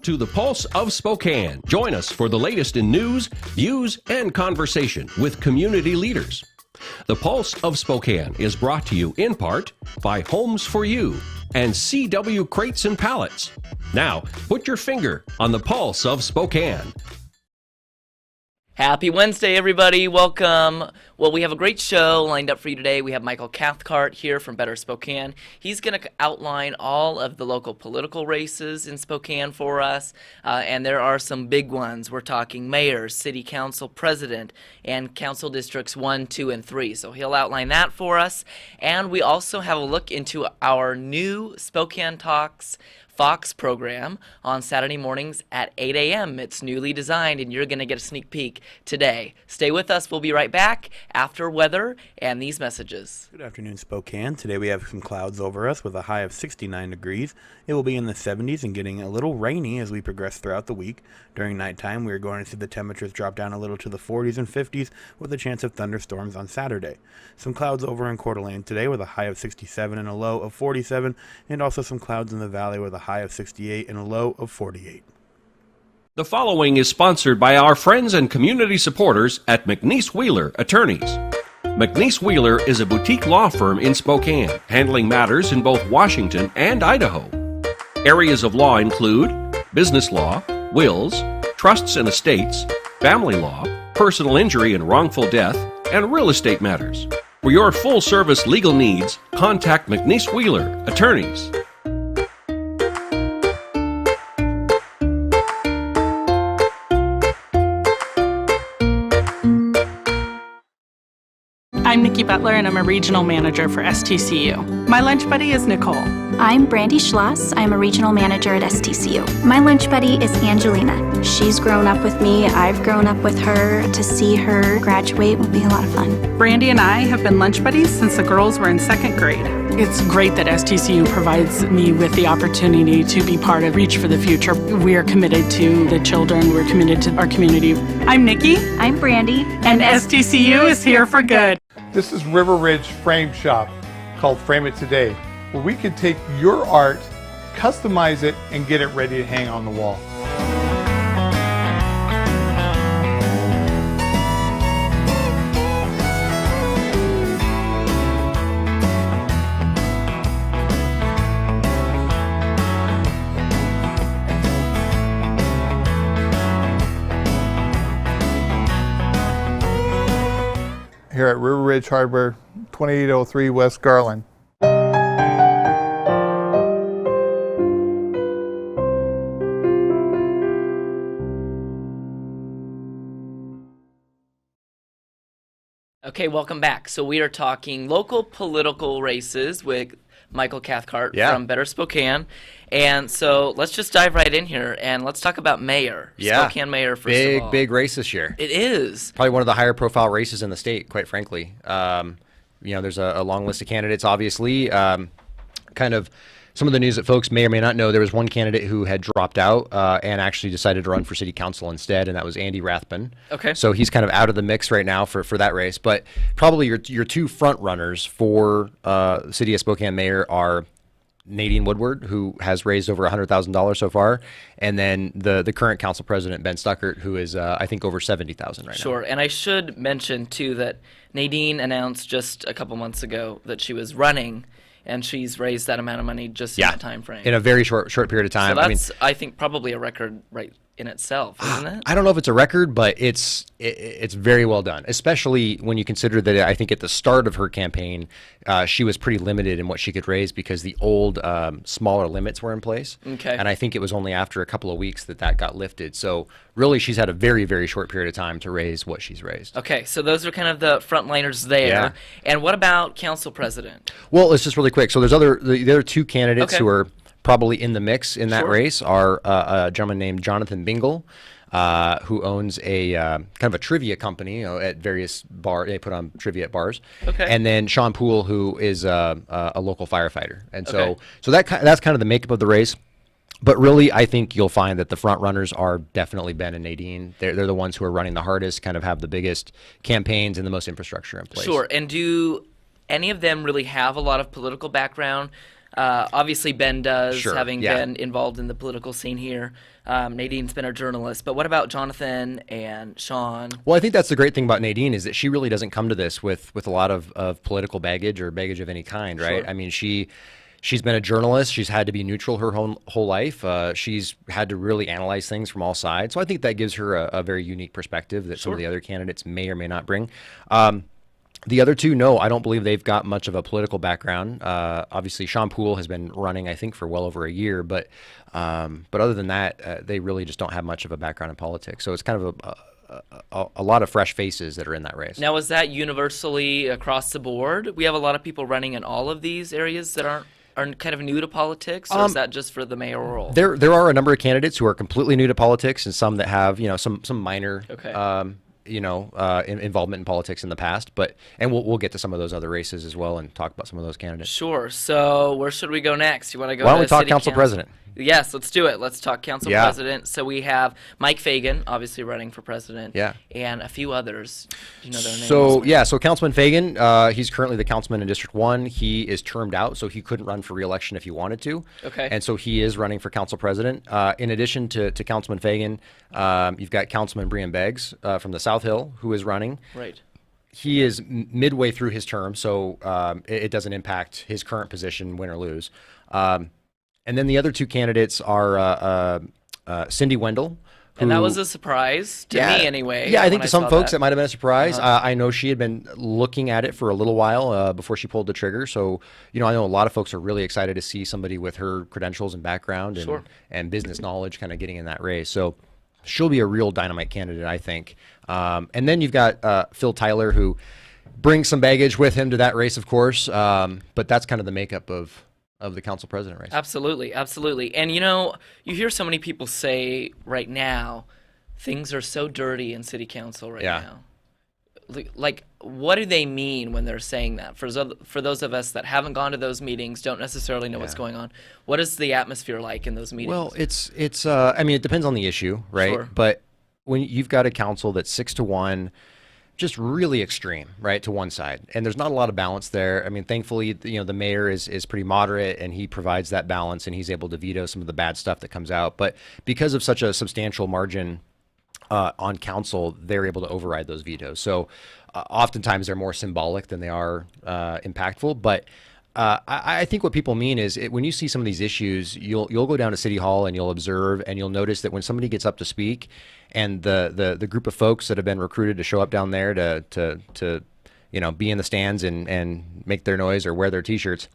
to the Pulse of Spokane. Join us for the latest in news, views, and conversation with community leaders. The Pulse of Spokane is brought to you in part by Homes for You and CW Crates and Pallets. Now, put your finger on the Pulse of Spokane. Happy Wednesday, everybody. Welcome. Well, we have a great show lined up for you today. We have Michael Cathcart here from Better Spokane. He's going to outline all of the local political races in Spokane for us, and there are some big ones. We're talking mayor, city council, president, and council districts 1, 2, and 3. So he'll outline that for us. And we also have a look into our new Spokane Talks Fox program on Saturday mornings at 8 a.m. It's newly designed, and you're going to get a sneak peek today. Stay with us. We'll be right back after weather and these messages. Good afternoon, Spokane. Today we have some clouds over us with a high of 69 degrees. It will be in the 70s and getting a little rainy as we progress throughout the week. During nighttime, we are going to see the temperatures drop down a little to the 40s and 50s with a chance of thunderstorms on Saturday. Some clouds over in Coeur d'Alene today with a high of 67 and a low of 47, and also some clouds in the valley with a high of 68 and a low of 48. The following is sponsored by our friends and community supporters at McNeese Wheeler Attorneys. McNeese Wheeler is a boutique law firm in Spokane, handling matters in both Washington and Idaho. Areas of law include business law, wills, trusts and estates, family law, personal injury and wrongful death, and real estate matters. For your full-service legal needs, contact McNeese Wheeler Attorneys. I'm Nikki Butler, and I'm a regional manager for STCU. My lunch buddy is Nicole. I'm Brandy Schloss. I'm a regional manager at STCU. My lunch buddy is Angelina. She's grown up with me. I've grown up with her. To see her graduate will be a lot of fun. Brandy and I have been lunch buddies since the girls were in second grade. It's great that STCU provides me with the opportunity to be part of Reach for the Future. We are committed to the children. We're committed to our community. I'm Nikki. I'm Brandy. And STCU is here for good. This is River Ridge Frame Shop, called Frame It Today, where we can take your art, customize it, and get it ready to hang on the wall. Here at River Ridge Hardware, 2803 West Garland. Okay, welcome back. So we are talking local political races with Michael Cathcart from Better Spokane. And so let's just dive right in here, and let's talk about mayor. Spokane mayor, first of all. Big race this year. It is. Probably one of the higher profile races in the state, quite frankly. There's a long list of candidates, obviously. Kind of some of the news that folks may or may not know, there was one candidate who had dropped out and actually decided to run for city council instead, and that was Andy Rathbun. Okay. So he's kind of out of the mix right now for that race. But probably your two front runners for city of Spokane mayor are Nadine Woodward, who has raised over $100,000 so far, and then the current council president, Ben Stuckert, who is, I think, over $70,000 right now. Sure, and I should mention, too, that Nadine announced just a couple months ago that she was running, and she's raised that amount of money just in that time frame. In a very short period of time. So that's, I think, probably a record right in itself, isn't it? I don't know if it's a record, but it's very well done, especially when you consider that I think at the start of her campaign, she was pretty limited in what she could raise because the old smaller limits were in place. Okay. And I think it was only after a couple of weeks that got lifted. So really, she's had a very, very short period of time to raise what she's raised. Okay, so those are kind of the frontliners there. Yeah. And what about council president? Well, it's just really quick. So there's the other two candidates who are probably in the mix in that race are a gentleman named Jonathan Bingle, who owns a kind of a trivia company at various bars. They put on trivia at bars. Okay. And then Sean Poole, who is a local firefighter. And so that's kind of the makeup of the race. But really, I think you'll find that the front runners are definitely Ben and Nadine. They're the ones who are running the hardest, kind of have the biggest campaigns and the most infrastructure in place. Sure. And do any of them really have a lot of political background? Obviously, Ben does, Sure, having yeah. been involved in the political scene here. Nadine's been a journalist. But what about Jonathan and Sean? Well, I think that's the great thing about Nadine is that she really doesn't come to this with a lot of political baggage or baggage of any kind, right? Sure. I mean, she's been a journalist. She's had to be neutral her whole life. She's had to really analyze things from all sides. So I think that gives her a very unique perspective that some of the other candidates may or may not bring. The other two, no, I don't believe they've got much of a political background. Obviously, Sean Poole has been running, I think, for well over a year, but other than that, they really just don't have much of a background in politics. So it's kind of a lot of fresh faces that are in that race. Now, is that universally across the board? We have a lot of people running in all of these areas that are kind of new to politics, or is that just for the mayoral? There are a number of candidates who are completely new to politics, and some that have some minor involvement in politics in the past. And we'll get to some of those other races as well and talk about some of those candidates. Sure. So where should we go next? You want to go? Why don't to we talk city council president? Yes, let's do it. Let's talk council Yeah. president. So we have Mike Fagan, obviously running for president. Yeah. And a few others. Do you know their names? So Councilman Fagan, he's currently the councilman in District 1. He is termed out, so he couldn't run for re-election if he wanted to. Okay. And so he is running for council president. In addition to Councilman Fagan, you've got Councilman Brian Beggs from the South Hill, who is running. Right. He is midway through his term, so it doesn't impact his current position, win or lose. And then the other two candidates are Cindy Wendell. And that was a surprise to me anyway. Yeah, I think when to some saw folks that. it might have been a surprise. I know she had been looking at it for a little while before she pulled the trigger. So, I know a lot of folks are really excited to see somebody with her credentials and background and, Sure. and business knowledge kind of getting in that race. So she'll be a real dynamite candidate, I think. And then you've got Phil Tyler, who brings some baggage with him to that race, of course. But that's kind of the makeup of the council president race. Absolutely, absolutely. And you hear so many people say right now, things are so dirty in city council right now. Like, what do they mean when they're saying that? For those of us that haven't gone to those meetings, don't necessarily know what's going on. What is the atmosphere like in those meetings? Well, it's I mean, it depends on the issue, right? Sure. But when you've got a council that's 6-1, just really extreme, right, to one side, and there's not a lot of balance there. I mean, thankfully, the mayor is pretty moderate, and he provides that balance, and he's able to veto some of the bad stuff that comes out. But because of such a substantial margin on council, they're able to override those vetoes. So oftentimes they're more symbolic than they are impactful. But I think what people mean is when you see some of these issues, you'll go down to City Hall and you'll observe, and you'll notice that when somebody gets up to speak, and the group of folks that have been recruited to show up down there to be in the stands and make their noise or wear their T-shirts,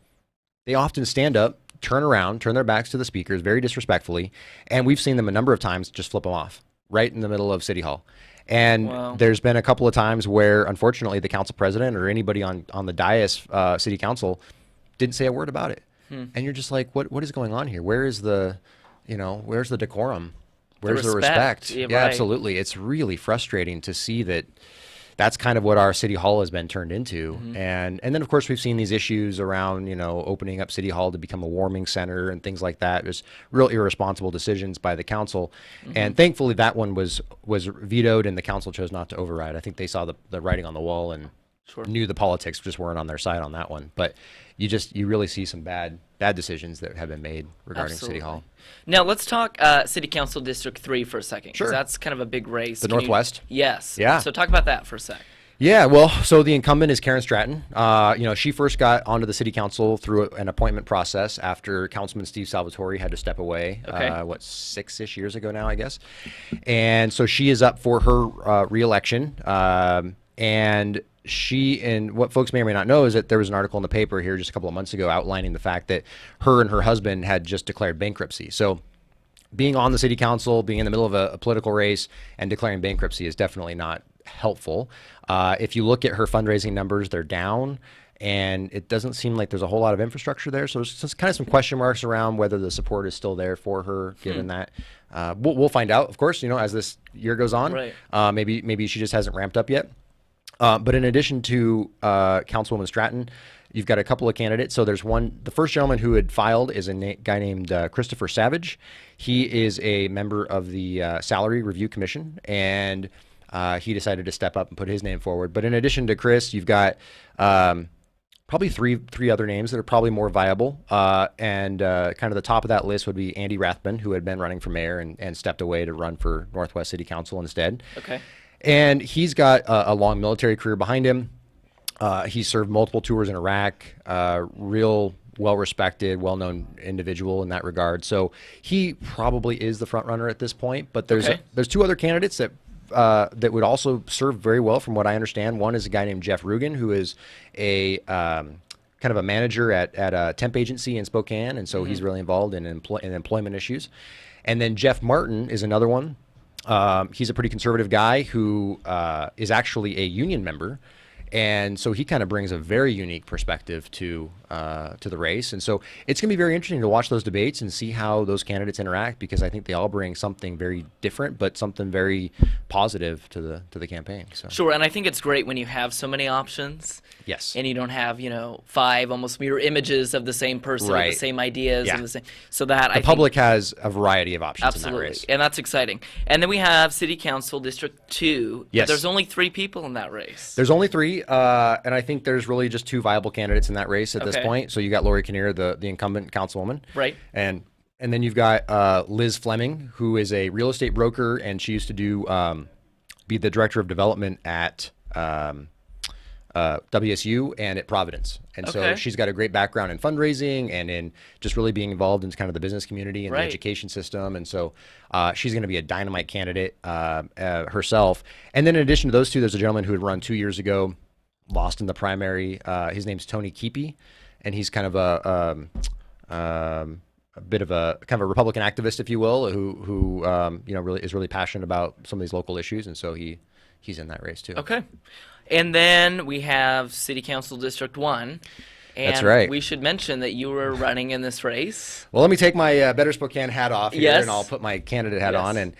they often stand up, turn around, turn their backs to the speakers very disrespectfully, and we've seen them a number of times just flip them off right in the middle of City Hall. And there's been a couple of times where, unfortunately, the council president or anybody on the dais, city council, didn't say a word about it. And you're just like, what is going on here? Where's the decorum? Where's the respect? Yeah, Yeah, right. absolutely. It's really frustrating to see that that's kind of what our city hall has been turned into. And then, of course, we've seen these issues around, opening up City Hall to become a warming center and things like that. There's real irresponsible decisions by the council. And thankfully, that one was vetoed, and the council chose not to override. I think they saw the writing on the wall and knew the politics just weren't on their side on that one. But you really see some bad decisions that have been made regarding City Hall. Now let's talk City Council District 3 for a second. 'Cause Sure. that's kind of a big race. The Northwest? Yes. Yeah. So talk about that for a sec. Yeah, well, so the incumbent is Karen Stratton. She first got onto the city council through an appointment process after Councilman Steve Salvatore had to step away, Okay. 6-ish years ago now, I guess. And so she is up for her re-election. And what folks may or may not know is that there was an article in the paper here just a couple of months ago outlining the fact that her and her husband had just declared bankruptcy. So being on the city council, being in the middle of a political race, and declaring bankruptcy is definitely not helpful. If you look at her fundraising numbers, they're down, and it doesn't seem like there's a whole lot of infrastructure there. So there's just kind of some question marks around whether the support is still there for her, given that. We'll find out, of course, as this year goes on. Right. Maybe she just hasn't ramped up yet. But in addition to Councilwoman Stratton, you've got a couple of candidates. So there's the first gentleman who had filed is a guy named Christopher Savage. He is a member of the Salary Review Commission, and he decided to step up and put his name forward. But in addition to Chris, you've got probably three other names that are probably more viable. And kind of the top of that list would be Andy Rathbun, who had been running for mayor and stepped away to run for Northwest City Council instead. Okay. And he's got a long military career behind him. He served multiple tours in Iraq, real well-respected, well-known individual in that regard. So he probably is the front runner at this point. But there's two other candidates that would also serve very well, from what I understand. One is a guy named Jeff Rugen, who is a kind of a manager at a temp agency in Spokane, and so he's really involved in employment issues. And then Jeff Martin is another one. He's a pretty conservative guy who is actually a union member. And so he kind of brings a very unique perspective to the race. And so it's going to be very interesting to watch those debates and see how those candidates interact, because I think they all bring something very different, but something very positive to the campaign. So. Sure, and I think it's great when you have so many options. Yes. And you don't have, 5 almost mirror images of the same person with the same ideas. Yeah. And the same, so that the public has a variety of options in that race. And that's exciting. And then we have City Council District 2. Yes. But there's only 3 people in that race. There's only 3, and I think there's really just 2 viable candidates in that race at this point. So you got Lori Kinnear, the incumbent councilwoman. Right. And then you've got Liz Fleming, who is a real estate broker, and she used to be the director of development at WSU and at Providence. And so she's got a great background in fundraising and in just really being involved in kind of the business community and the education system. And so she's going to be a dynamite candidate herself. And then in addition to those 2, there's a gentleman who had run 2 years ago, lost in the primary. His name's Tony Keepy, and he's kind of a bit of a kind of a Republican activist, if you will, who really is really passionate about some of these local issues. And so he's in that race too. Okay. And then we have City Council District 1. And that's right. We should mention that you were running in this race. Well, let me take my Better Spokane hat off here, and I'll put my candidate hat on. And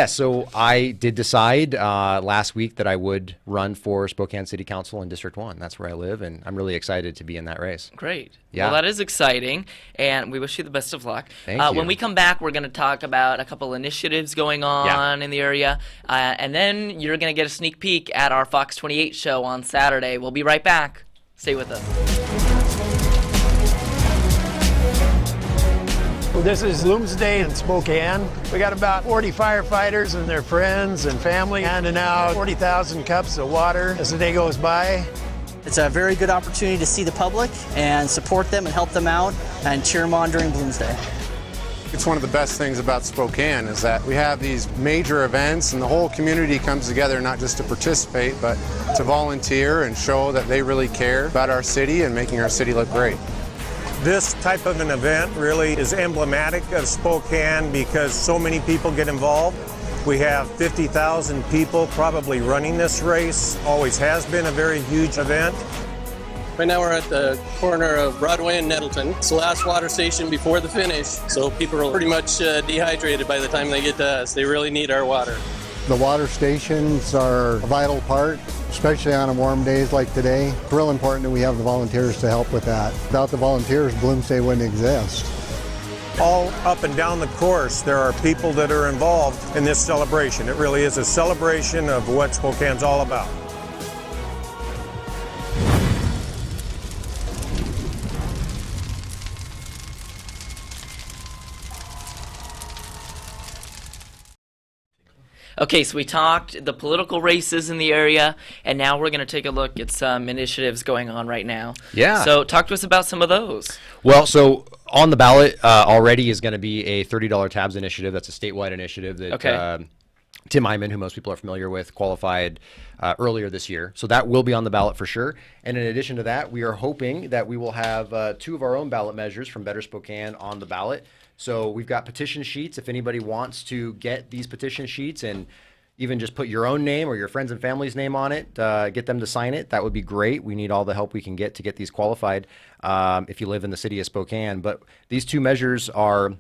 so I did decide last week that I would run for Spokane City Council in District 1. That's where I live, and I'm really excited to be in that race. Great. Yeah. Well, that is exciting, and we wish you the best of luck. Thank you. When we come back, we're going to talk about a couple initiatives going on in the area, and then you're going to get a sneak peek at our Fox 28 show on Saturday. We'll be right back. Stay with us. This is Bloomsday in Spokane. We got about 40 firefighters and their friends and family handing out 40,000 cups of water as the day goes by. It's a very good opportunity to see the public and support them and help them out and cheer them on during Bloomsday. It's one of the best things about Spokane is that we have these major events and the whole community comes together not just to participate but to volunteer and show that they really care about our city and making our city look great. This type of an event really is emblematic of Spokane because so many people get involved. We have 50,000 people probably running this race. Always has been a very huge event. Right now we're at the corner of Broadway and Nettleton. It's the last water station before the finish, so people are pretty much dehydrated by the time they get to us. They really need our water. The water stations are a vital part, especially on warm days like today. It's real important that we have the volunteers to help with that. Without the volunteers, Bloomsday wouldn't exist. All up and down the course, there are people that are involved in this celebration. It really is a celebration of what Spokane's all about. Okay, so we talked the political races in the area, and now we're going to take a look at some initiatives going on right now. Yeah. So talk to us about some of those. Well, so on the ballot already is going to be a $30 tabs initiative. That's a statewide initiative that Tim Hyman, who most people are familiar with, qualified earlier this year. So that will be on the ballot for sure. And in addition to that, we are hoping that we will have 2 of our own ballot measures from Better Spokane on the ballot. So we've got petition sheets. If anybody wants to get these petition sheets and even just put your own name or your friends and family's name on it, get them to sign it, that would be great. We need all the help we can get to get these qualified if you live in the city of Spokane. But these 2 measures are,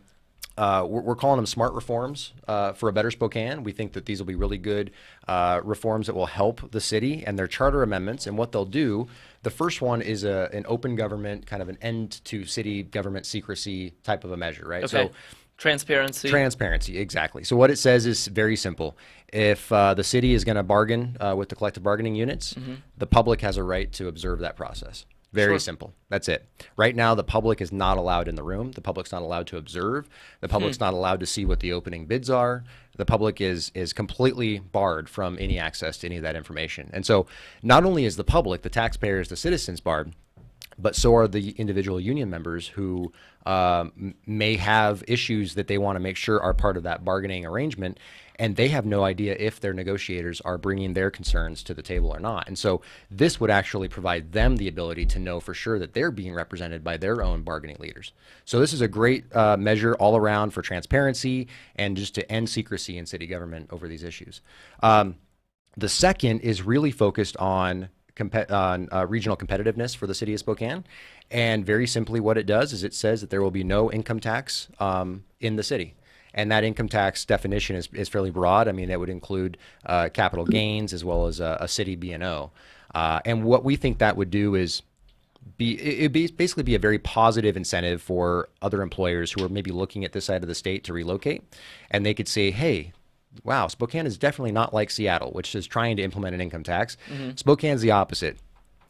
we're calling them smart reforms for a better Spokane. We think that these will be really good reforms that will help the city, and they're charter amendments. And what they'll do, the first one is an open government, kind of an end to city government secrecy type of a measure, right? Okay. So Transparency, exactly. So what it says is very simple. If the city is going to bargain with the collective bargaining units, the public has a right to observe that process. Very simple. That's it. Right now, the public is not allowed in the room. The public's not allowed to observe. The public's not allowed to see what the opening bids are. The public is completely barred from any access to any of that information. And so not only is the public, the taxpayers, the citizens barred, but so are the individual union members who may have issues that they want to make sure are part of that bargaining arrangement, and they have no idea if their negotiators are bringing their concerns to the table or not. And so this would actually provide them the ability to know for sure that they're being represented by their own bargaining leaders. So this is a great measure all around for transparency and just to end secrecy in city government over these issues. The second is really focused on regional competitiveness for the city of Spokane. And very simply what it does is it says that there will be no income tax in the city. And that income tax definition is fairly broad. I mean, that would include capital gains as well as a city B&O. And what we think that would do is basically be a very positive incentive for other employers who are maybe looking at this side of the state to relocate. And they could say, hey, wow, Spokane is definitely not like Seattle, which is trying to implement an income tax. Spokane's the opposite.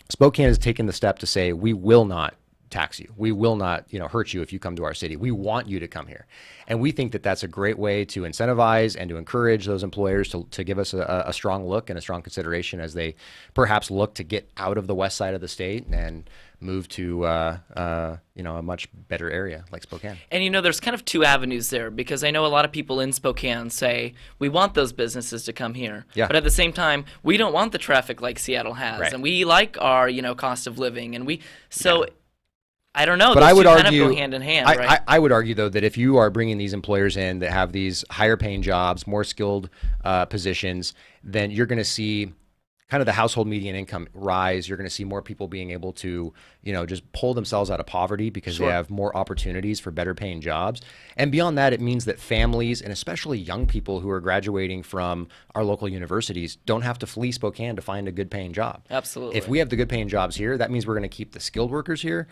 Spokane has taken the step to say, we will not tax you. We will not, hurt you if you come to our city. We want you to come here. And we think that that's a great way to incentivize and to encourage those employers to give us a strong look and a strong consideration as they perhaps look to get out of the west side of the state and move to a much better area like Spokane. And there's kind of two avenues there, because I know a lot of people in Spokane say we want those businesses to come here, but at the same time we don't want the traffic like Seattle has, and we like our cost of living, and I don't know. But those I would two argue, kind of go hand in hand, right? I would argue, though, that if you are bringing these employers in that have these higher paying jobs, more skilled positions, then you're going to see kind of the household median income rise. You're going to see more people being able to, just pull themselves out of poverty because they have more opportunities for better paying jobs. And beyond that, it means that families, and especially young people who are graduating from our local universities, don't have to flee Spokane to find a good paying job. Absolutely. If we have the good paying jobs here, that means we're going to keep the skilled workers here,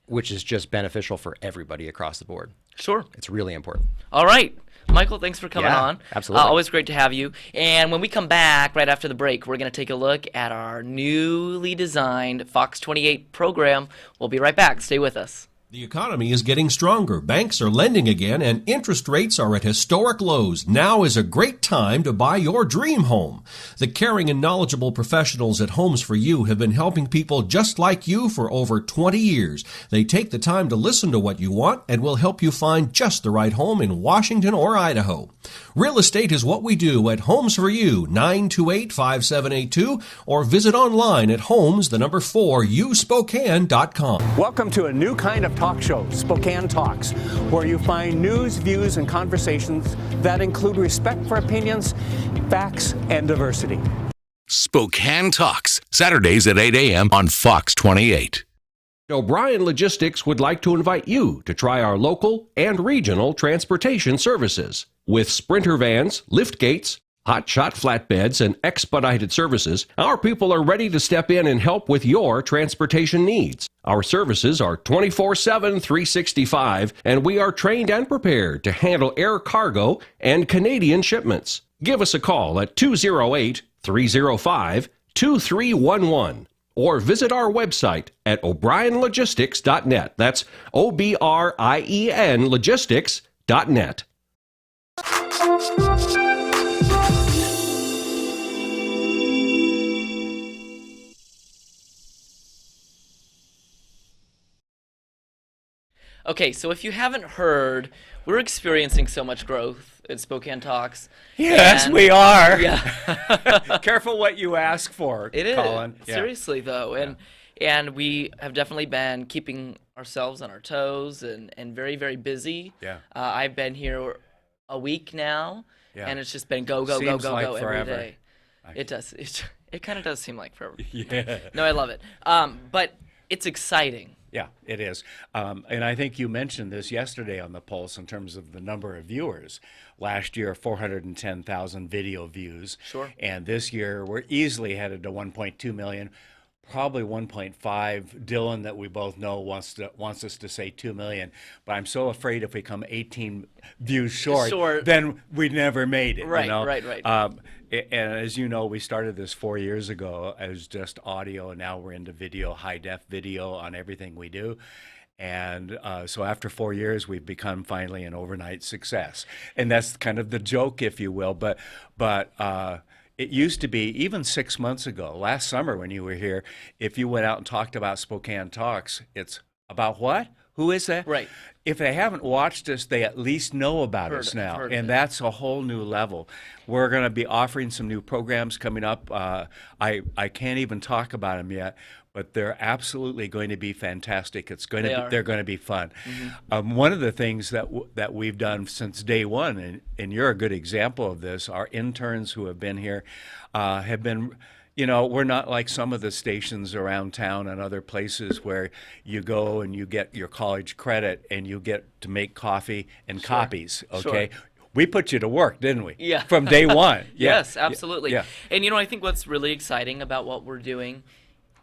which is just beneficial for everybody across the board. Sure. It's really important. All right. Michael, thanks for coming on. Absolutely. Always great to have you. And when we come back right after the break, we're going to take a look at our newly designed Fox 28 program. We'll be right back. Stay with us. The economy is getting stronger. Banks are lending again, and interest rates are at historic lows. Now is a great time to buy your dream home. The caring and knowledgeable professionals at Homes for You have been helping people just like you for over 20 years. They take the time to listen to what you want and will help you find just the right home in Washington or Idaho. Real estate is what we do at Homes for You, 928-5782, or visit online at homes4uspokane.com. Welcome to a new kind of talk show, Spokane Talks, where you find news, views, and conversations that include respect for opinions, facts, and diversity. Spokane Talks, Saturdays at 8 a.m. on Fox 28. O'Brien Logistics would like to invite you to try our local and regional transportation services. With Sprinter vans, lift gates, hot shot flatbeds, and expedited services, our people are ready to step in and help with your transportation needs. Our services are 24/7, 365, and we are trained and prepared to handle air cargo and Canadian shipments. Give us a call at 208-305-2311 or visit our website at o'brienlogistics.net. That's OBRIEN logistics.net. Okay, so if you haven't heard, we're experiencing so much growth at Spokane Talks. Yes, we are. Yeah. Careful what you ask for, It Collin. is. Seriously, though. And we have definitely been keeping ourselves on our toes and very, very busy. Yeah. I've been here a week now, and it's just been go Seems like every forever. day. It does. It kind of does seem like forever. Yeah. No, I love it. But it's exciting. Yeah, it is. And I think you mentioned this yesterday on the Pulse in terms of the number of viewers. Last year, 410,000 video views. Sure. And this year, we're easily headed to 1.2 million. probably 1.5. Dylan, that we both know, wants us to say 2 million. But I'm so afraid if we come 18 views short, then we never made it. Right, you know? right. And as you know, we started this 4 years ago as just audio, and now we're into video, high-def video on everything we do. And so after 4 years, we've become finally an overnight success. And that's kind of the joke, if you will. But it used to be, even 6 months ago, last summer when you were here, if you went out and talked about Spokane Talks, it's about what? Who is that? Right. If they haven't watched us, they at least know about us now. And that's a whole new level. We're going to be offering some new programs coming up. I can't even talk about them yet, but they're absolutely going to be fantastic. They're going to be fun. Mm-hmm. One of the things that we've done since day one, and you're a good example of this, our interns who have been here have been, you know, we're not like some of the stations around town and other places where you go and you get your college credit and you get to make coffee and copies, okay? Sure. We put you to work, didn't we? Yeah. From day one. Yes, absolutely. Yeah. And, you know, I think what's really exciting about what we're doing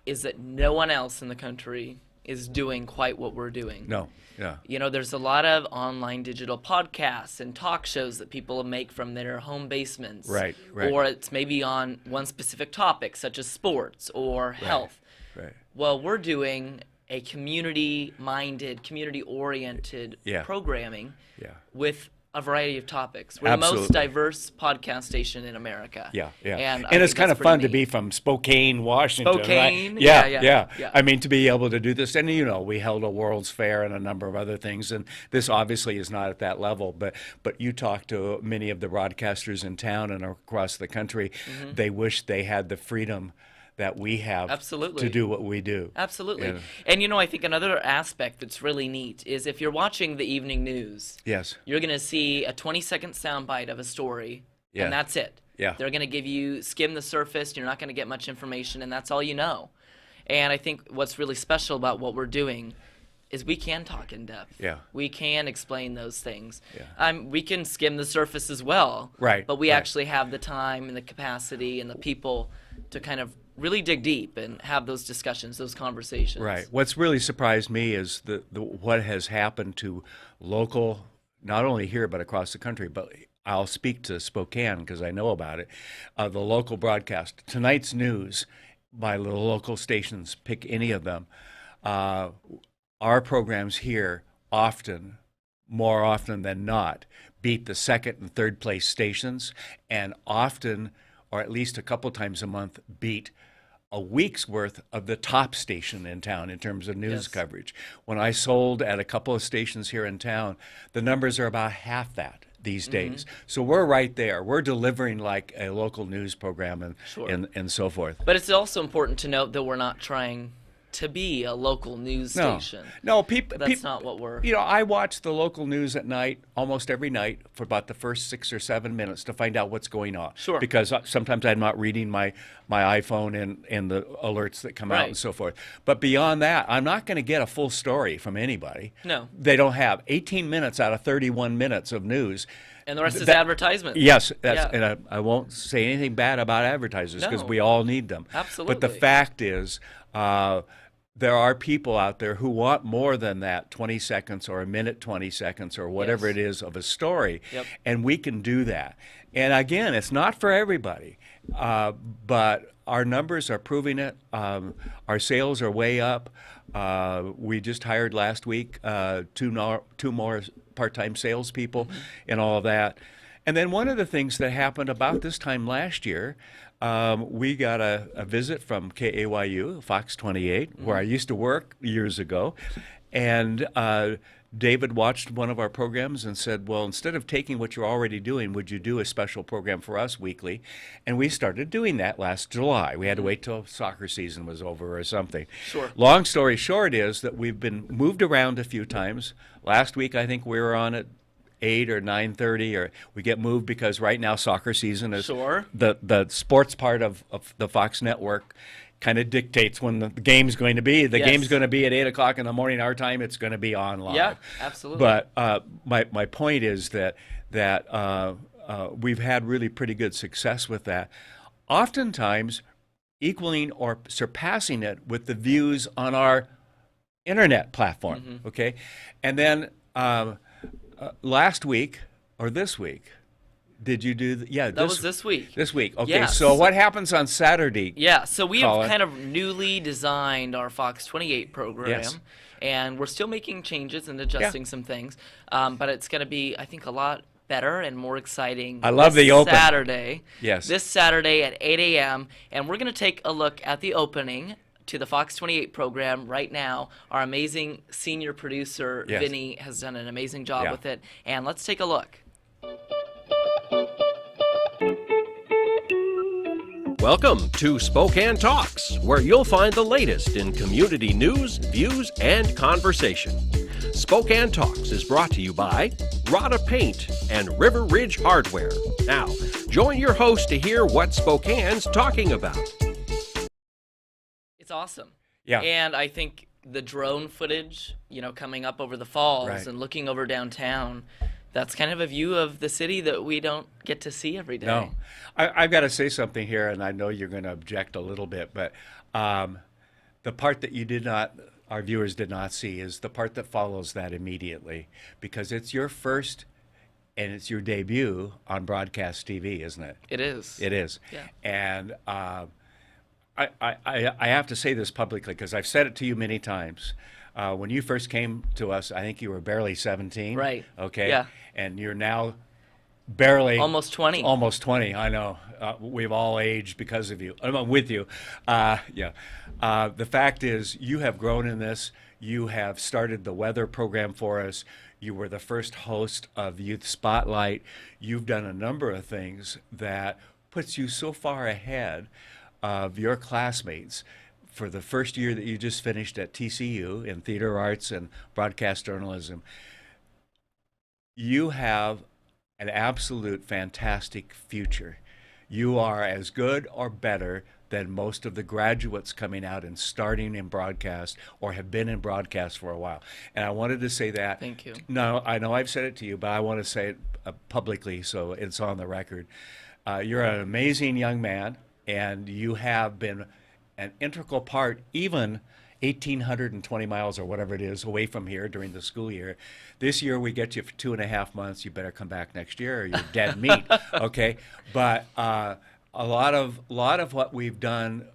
is that no one else in the country is doing quite what we're doing. No, yeah. You know, there's a lot of online digital podcasts and talk shows that people make from their home basements. Right. Or it's maybe on one specific topic, such as sports or health. Right. Well, we're doing a community-minded, community-oriented programming with a variety of topics. We're the most diverse podcast station in America. Yeah. And it's kind of fun to be from Spokane, Washington. Spokane, right? Yeah. I mean, to be able to do this, and you know, we held a World's Fair and a number of other things, and this obviously is not at that level. But you talk to many of the broadcasters in town and across the country. Mm-hmm. They wish they had the freedom that we have to do what we do. Absolutely. And, you know, I think another aspect that's really neat is if you're watching the evening news, you're going to see a 20-second soundbite of a story, and that's it. Yeah. They're going to give you, skim the surface, you're not going to get much information, and that's all you know. And I think what's really special about what we're doing is we can talk in depth. Yeah. We can explain those things. Yeah. We can skim the surface as well. Right. But we actually have the time and the capacity and the people to kind of really dig deep and have those discussions, those conversations. Right. What's really surprised me is what has happened to local, not only here but across the country, but I'll speak to Spokane because I know about it, the local broadcast. Tonight's news by the local stations, pick any of them. Our programs here more often than not, beat the second and third place stations, and often, or at least a couple times a month, beat a week's worth of the top station in town in terms of news coverage. When I sold at a couple of stations here in town, the numbers are about half that these days. So we're right there. We're delivering like a local news program and so forth. But it's also important to note that we're not trying to be a local news station. No, that's not what we're... You know, I watch the local news at night, almost every night, for about the first 6 or 7 minutes to find out what's going on. Sure. Because sometimes I'm not reading my iPhone and the alerts that come out and so forth. But beyond that, I'm not going to get a full story from anybody. No. They don't have 18 minutes out of 31 minutes of news. And the rest is advertisement. Yes, and I won't say anything bad about advertisers because we all need them. Absolutely. But the fact is, there are people out there who want more than that 20 seconds or a minute 20 seconds or whatever it is of a story, and we can do that. And again, it's not for everybody, but our numbers are proving it. Our sales are way up. We just hired last week two more part-time salespeople and all of that. And then one of the things that happened about this time last year, we got a visit from KAYU, Fox 28, where I used to work years ago. And David watched one of our programs and said, well, instead of taking what you're already doing, would you do a special program for us weekly? And we started doing that last July. We had to wait till soccer season was over or something. Sure. Long story short is that we've been moved around a few times. Last week, I think we were on at 8 or 9:30, or we get moved because right now soccer season is the sports part of the Fox network kind of dictates when the game's going to be. The game's going to be at 8 o'clock in the morning our time. It's going to be on live. Yeah, absolutely. But my point is that we've had really pretty good success with that. Oftentimes, equaling or surpassing it with the views on our internet platform. Okay, and then last week or this week, did you do? That was this week. This week. Okay, Yes. so what happens on Saturday? Yeah, so we Collin? have kind of newly designed our Fox 28 program. Yes. And we're still making changes and adjusting some things. But it's going to be, I think, a lot better and more exciting. I love this the open. Saturday. Yes. This Saturday at 8 a.m. And we're going to take a look at the opening to the Fox 28 program right now. Our amazing senior producer, Yes. Vinny, has done an amazing job Yeah. with it. And let's take a look. Welcome to Spokane Talks, where you'll find the latest in community news, views, and conversation. Spokane Talks is brought to you by Rada Paint and River Ridge Hardware. Now, join your host to hear what Spokane's talking about. It's awesome. Yeah. And I think the drone footage, coming up over the falls Right. and looking over downtown, that's kind of a view of the city that we don't get to see every day. No, I've got to say something here, and I know you're going to object a little bit, but the part that our viewers did not see is the part that follows that immediately, because it's your first and it's your debut on broadcast TV, isn't it? It is. It is. Yeah. And I have to say this publicly because I've said it to you many times. When you first came to us, I think you were barely 17. Right. Okay. Yeah. And you're now barely almost 20. Almost 20. I know. We've all aged because of you. I'm with you. Yeah. The fact is, you have grown in this. You have started the weather program for us. You were the first host of Youth Spotlight. You've done a number of things that puts you so far ahead of your classmates. For the first year that you just finished at TCU in theater arts and broadcast journalism, you have an absolute fantastic future. You are as good or better than most of the graduates coming out and starting in broadcast or have been in broadcast for a while. And I wanted to say that. Thank you. No, I know I've said it to you, but I want to say it publicly so it's on the record. You're an amazing young man, and you have been an integral part, even 1,820 miles or whatever it is away from here during the school year. This year we get you for 2.5 months. You better come back next year or you're dead meat. Okay, but a lot of what we've done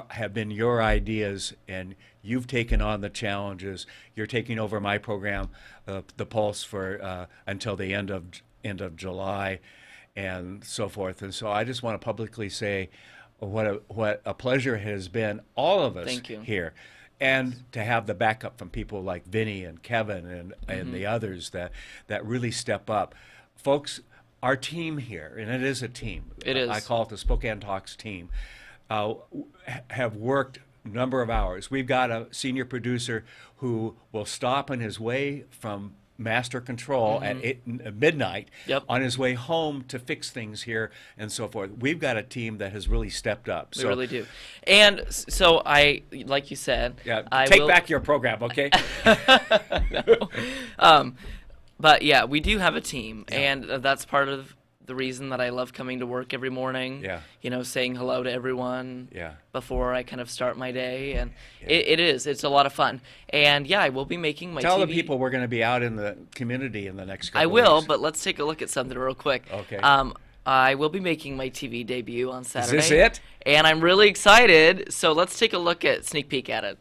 have been your ideas, and you've taken on the challenges. You're taking over my program, the Pulse, for until the end of July, and so forth. And so I just want to publicly say what a pleasure it has been, all of us Thank you. here. And to have the backup from people like Vinny and Kevin and the others that really step up. Folks, our team here, and it is a team. It is. I call it the Spokane Talks team, have worked a number of hours. We've got a senior producer who will stop on his way from master control at midnight on his way home to fix things here and so forth. We've got a team that has really stepped up. We really do. And so like you said, take back your program, okay? But yeah, we do have a team, and that's part of the reason that I love coming to work every morning. Yeah. Saying hello to everyone. Yeah. Before I kind of start my day, and it's a lot of fun. And yeah, I will be making my Tell TV. the people we're going to be out in the community in the next couple I will, weeks. but let's take a look at something real quick. Okay. I will be making my TV debut on Saturday. Is this it? And I'm really excited, so let's take a look at sneak peek at it.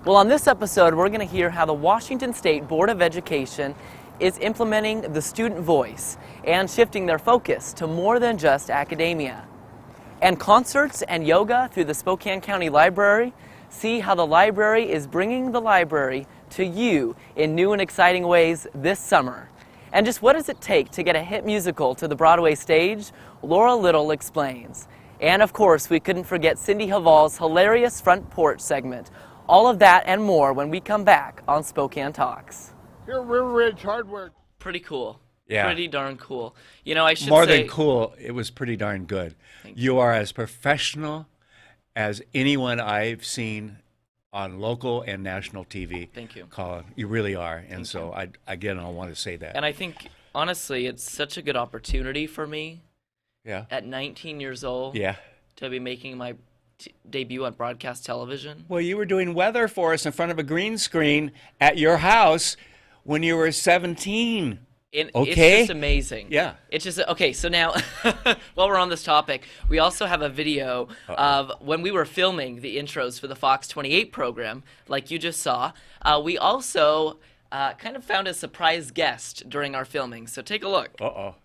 Well, on this episode, we're going to hear how the Washington State Board of Education is implementing the student voice and shifting their focus to more than just academia. And concerts and yoga through the Spokane County Library. See how the library is bringing the library to you in new and exciting ways this summer. And just what does it take to get a hit musical to the Broadway stage? Laura Little explains. And of course, we couldn't forget Cindy Haval's hilarious Front Porch segment. All of that and more when we come back on Spokane Talks. Here at River Ridge Hardware. Pretty cool. Yeah. Pretty darn cool. I should More say, than cool, it was pretty darn good. You are as professional as anyone I've seen on local and national TV. Thank you. Collin, you really are. And so, I want to say that. And I think, honestly, it's such a good opportunity for me Yeah. at 19 years old Yeah. to be making my debut on broadcast television. Well, you were doing weather for us in front of a green screen at your house when you were 17. It's Okay. just amazing. Yeah. It's just, okay, so now, while we're on this topic, we also have a video of when we were filming the intros for the Fox 28 program, like you just saw. We also kind of found a surprise guest during our filming, so take a look. Uh-oh.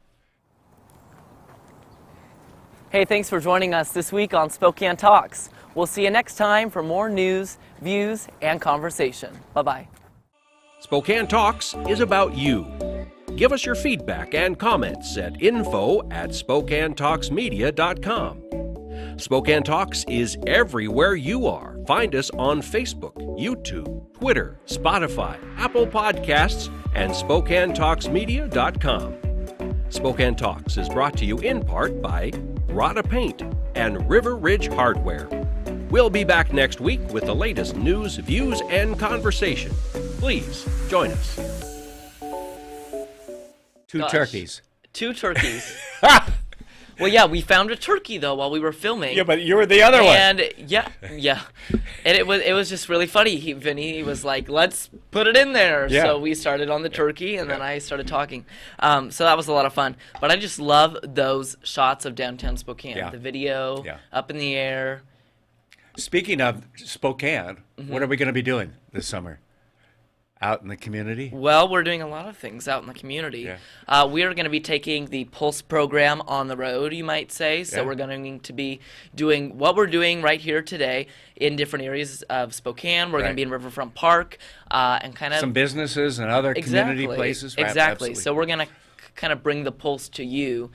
Hey, thanks for joining us this week on Spokane Talks. We'll see you next time for more news, views, and conversation. Bye-bye. Spokane Talks is about you. Give us your feedback and comments at info@SpokaneTalksMedia.com. Spokane Talks is everywhere you are. Find us on Facebook, YouTube, Twitter, Spotify, Apple Podcasts, and SpokaneTalksMedia.com. Spokane Talks is brought to you in part by Rada Paint and River Ridge Hardware. We'll be back next week with the latest news, views, and conversation. Please join us. Two turkeys. Two turkeys. Well, yeah, we found a turkey though while we were filming. Yeah, but you were the other one. And yeah, and it was just really funny. Vinny was like, "Let's put it in there." Yeah. So we started on the turkey, and then I started talking. So that was a lot of fun. But I just love those shots of downtown Spokane. Yeah. The video up in the air. Speaking of Spokane, what are we going to be doing this summer? Out in the community? Well, we're doing a lot of things out in the community. Yeah. We are going to be taking the Pulse program on the road, you might say. So we're going to be doing what we're doing right here today in different areas of Spokane. We're going to be in Riverfront Park and kind of some businesses and other community places. Right? Exactly. Absolutely. So we're going to kind of bring the Pulse to you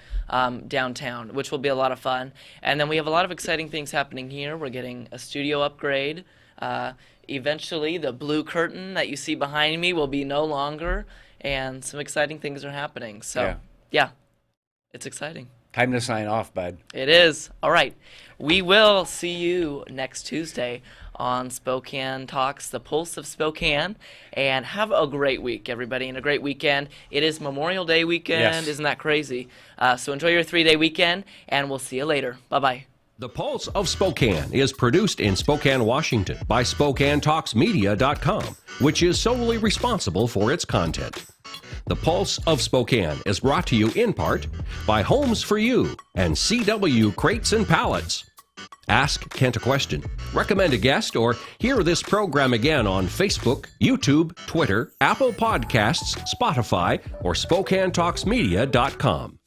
downtown, which will be a lot of fun. And then we have a lot of exciting things happening here. We're getting a studio upgrade. Eventually, the blue curtain that you see behind me will be no longer, and some exciting things are happening. So, yeah, it's exciting. Time to sign off, bud. It is. All right. We will see you next Tuesday on Spokane Talks, the Pulse of Spokane. And have a great week, everybody, and a great weekend. It is Memorial Day weekend. Yes. Isn't that crazy? So enjoy your 3-day weekend, and we'll see you later. Bye-bye. The Pulse of Spokane is produced in Spokane, Washington by SpokaneTalksMedia.com, which is solely responsible for its content. The Pulse of Spokane is brought to you in part by Homes for You and CW Crates and Pallets. Ask Kent a question, recommend a guest, or hear this program again on Facebook, YouTube, Twitter, Apple Podcasts, Spotify, or SpokaneTalksMedia.com.